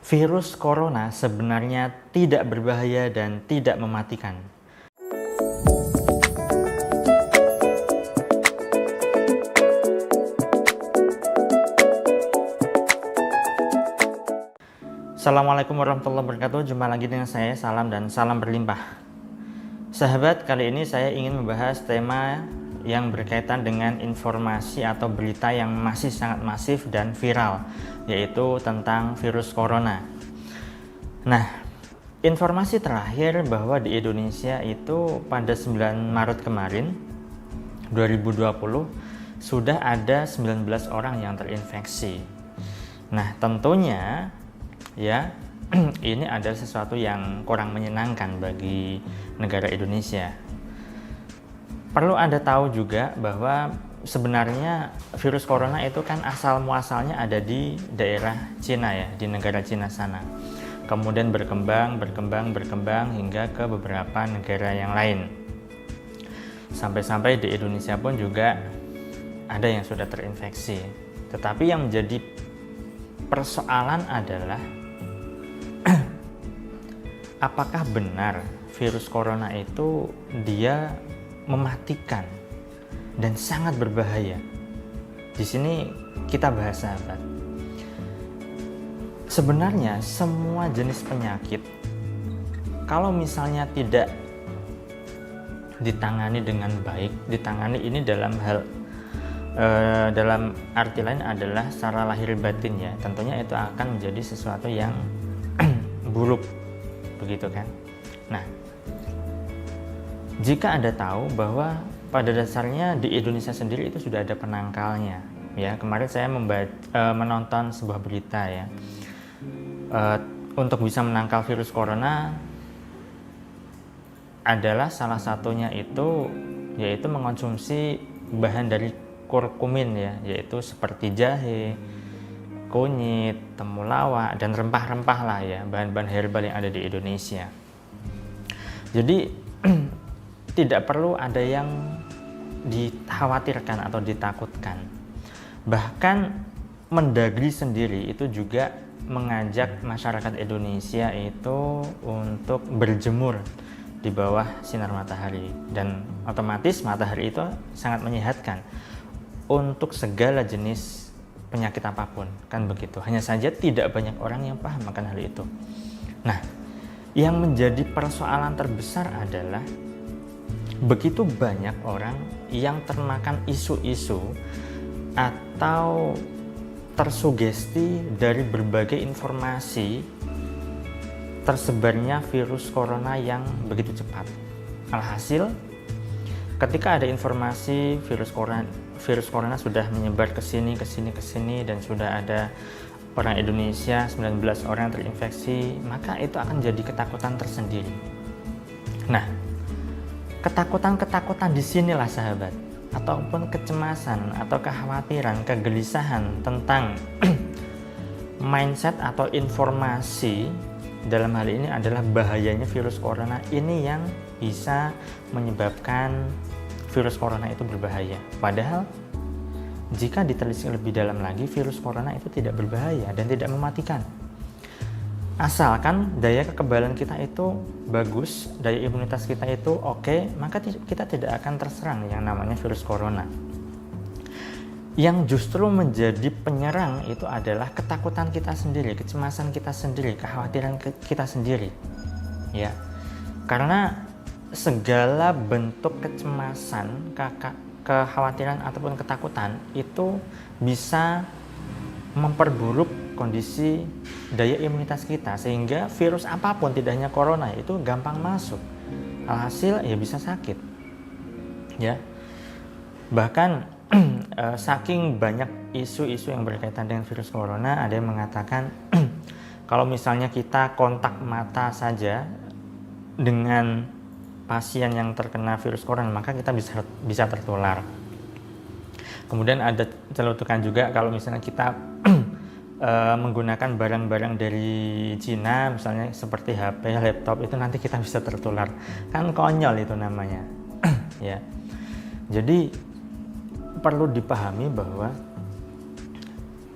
Virus corona sebenarnya tidak berbahaya dan tidak mematikan. Assalamualaikum warahmatullahi wabarakatuh. Jumpa lagi dengan saya, Salam dan salam berlimpah. Sahabat, kali ini saya ingin membahas tema yang berkaitan dengan informasi atau berita yang masih sangat masif dan viral, yaitu tentang virus corona. Nah, informasi terakhir bahwa di Indonesia itu pada 9 Maret kemarin 2020 sudah ada 19 orang yang terinfeksi. Nah, tentunya ya ini adalah sesuatu yang kurang menyenangkan bagi negara Indonesia. Perlu Anda tahu juga bahwa sebenarnya virus corona itu kan asal muasalnya ada di daerah Cina ya, di negara Cina sana. Kemudian berkembang hingga ke beberapa negara yang lain. Sampai-sampai di Indonesia pun juga ada yang sudah terinfeksi. Tetapi yang menjadi persoalan adalah apakah benar virus corona itu dia mematikan dan sangat berbahaya? Di sini kita bahas, sahabat. Sebenarnya semua jenis penyakit kalau misalnya tidak ditangani dengan baik, ditangani ini dalam arti lain adalah secara lahir batin ya, tentunya itu akan menjadi sesuatu yang buruk, begitu kan. Nah, jika Anda tahu bahwa pada dasarnya di Indonesia sendiri itu sudah ada penangkalnya ya. Kemarin saya menonton sebuah berita ya, untuk bisa menangkal virus corona adalah salah satunya itu yaitu mengonsumsi bahan dari kurkumin ya, yaitu seperti jahe, kunyit, temulawak, dan rempah-rempah lah ya, bahan-bahan herbal yang ada di Indonesia. Jadi tidak perlu ada yang dikhawatirkan atau ditakutkan. Bahkan Mendagri sendiri itu juga mengajak masyarakat Indonesia itu untuk berjemur di bawah sinar matahari, dan otomatis matahari itu sangat menyehatkan untuk segala jenis penyakit apapun, kan begitu. Hanya saja tidak banyak orang yang paham akan hal itu. Nah, yang menjadi persoalan terbesar adalah begitu banyak orang yang termakan isu-isu atau tersugesti dari berbagai informasi tersebarnya virus corona yang begitu cepat. Alhasil, ketika ada informasi virus corona sudah menyebar ke sini dan sudah ada orang Indonesia 19 orang terinfeksi, maka itu akan jadi ketakutan tersendiri. Nah, ketakutan di sinilah, sahabat, ataupun kecemasan atau kekhawatiran, kegelisahan tentang mindset atau informasi dalam hal ini adalah bahayanya virus corona ini yang bisa menyebabkan virus corona itu berbahaya. Padahal jika ditelisik lebih dalam lagi, virus corona itu tidak berbahaya dan tidak mematikan. Asalkan daya kekebalan kita itu bagus, daya imunitas kita itu oke, maka kita tidak akan terserang yang namanya virus corona. Yang justru menjadi penyerang itu adalah ketakutan kita sendiri, kecemasan kita sendiri, kekhawatiran kita sendiri. Ya. Karena segala bentuk kecemasan, kekhawatiran ataupun ketakutan itu bisa memperburuk kondisi daya imunitas kita, sehingga virus apapun, tidak hanya corona, itu gampang masuk. Alhasil ya bisa sakit. Ya. Bahkan saking banyak isu-isu yang berkaitan dengan virus corona, ada yang mengatakan kalau misalnya kita kontak mata saja dengan pasien yang terkena virus corona, maka kita bisa tertular. Kemudian ada celutukan juga kalau misalnya kita menggunakan barang-barang dari Cina, misalnya seperti HP, laptop, itu nanti kita bisa tertular. Kan konyol itu namanya. Ya. Jadi perlu dipahami bahwa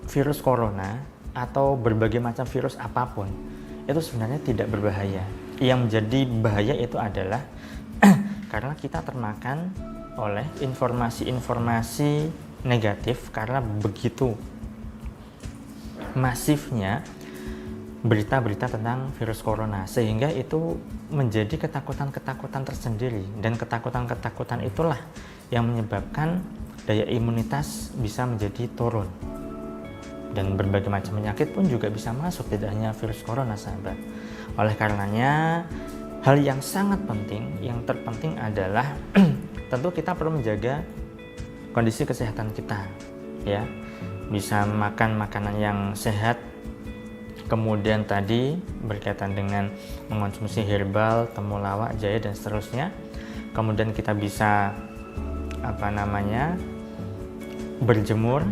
virus corona atau berbagai macam virus apapun itu sebenarnya tidak berbahaya. Yang menjadi bahaya itu adalah karena kita termakan oleh informasi-informasi negatif, karena begitu masifnya berita-berita tentang virus corona, sehingga itu menjadi ketakutan-ketakutan tersendiri, dan ketakutan-ketakutan itulah yang menyebabkan daya imunitas bisa menjadi turun, dan berbagai macam penyakit pun juga bisa masuk, tidak hanya virus corona, sahabat. Oleh karenanya, hal yang sangat penting, yang terpenting adalah tentu kita perlu menjaga kondisi kesehatan kita, ya. Bisa makan makanan yang sehat, kemudian tadi berkaitan dengan mengonsumsi herbal, temulawak, jahe dan seterusnya. Kemudian kita bisa berjemur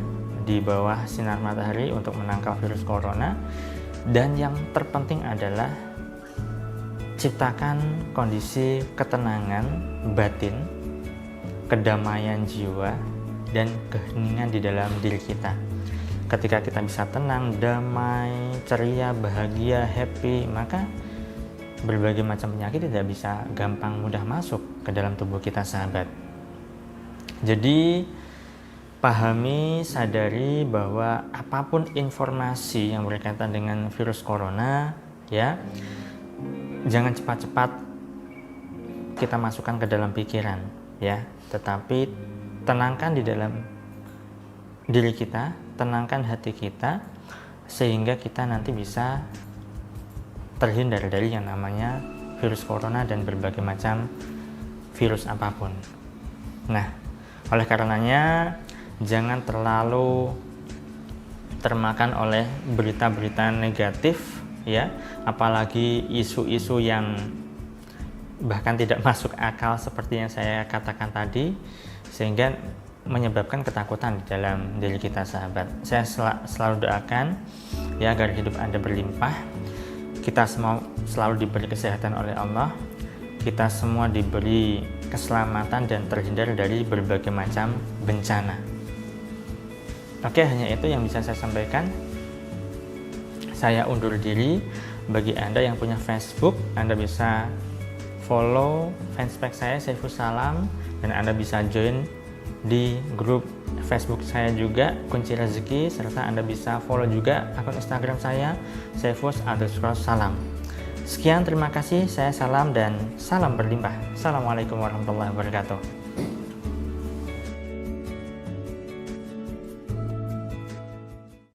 di bawah sinar matahari untuk menangkal virus corona. Dan yang terpenting adalah ciptakan kondisi ketenangan batin, kedamaian jiwa, dan keheningan di dalam diri kita. Ketika kita bisa tenang, damai, ceria, bahagia, happy, maka berbagai macam penyakit tidak bisa gampang mudah masuk ke dalam tubuh kita, sahabat. Jadi pahami, sadari bahwa apapun informasi yang berkaitan dengan virus corona, ya, jangan cepat-cepat kita masukkan ke dalam pikiran, ya, tetapi tenangkan di dalam diri kita, tenangkan hati kita, sehingga kita nanti bisa terhindar dari yang namanya virus corona dan berbagai macam virus apapun. Nah, oleh karenanya jangan terlalu termakan oleh berita-berita negatif, ya, apalagi isu-isu yang bahkan tidak masuk akal seperti yang saya katakan tadi, sehingga menyebabkan ketakutan di dalam diri kita, sahabat. Saya selalu doakan ya agar hidup Anda berlimpah, kita semua selalu diberi kesehatan oleh Allah, kita semua diberi keselamatan dan terhindar dari berbagai macam bencana. Oke, hanya itu yang bisa saya sampaikan. Saya undur diri. Bagi Anda yang punya Facebook, Anda bisa follow fanspage saya, Saifus Salam, dan Anda bisa join di grup Facebook saya juga, Kunci Rezeki, serta Anda bisa follow juga akun Instagram saya, Saifus_Salam. Sekian, terima kasih, saya salam dan salam berlimpah. Assalamualaikum warahmatullahi wabarakatuh.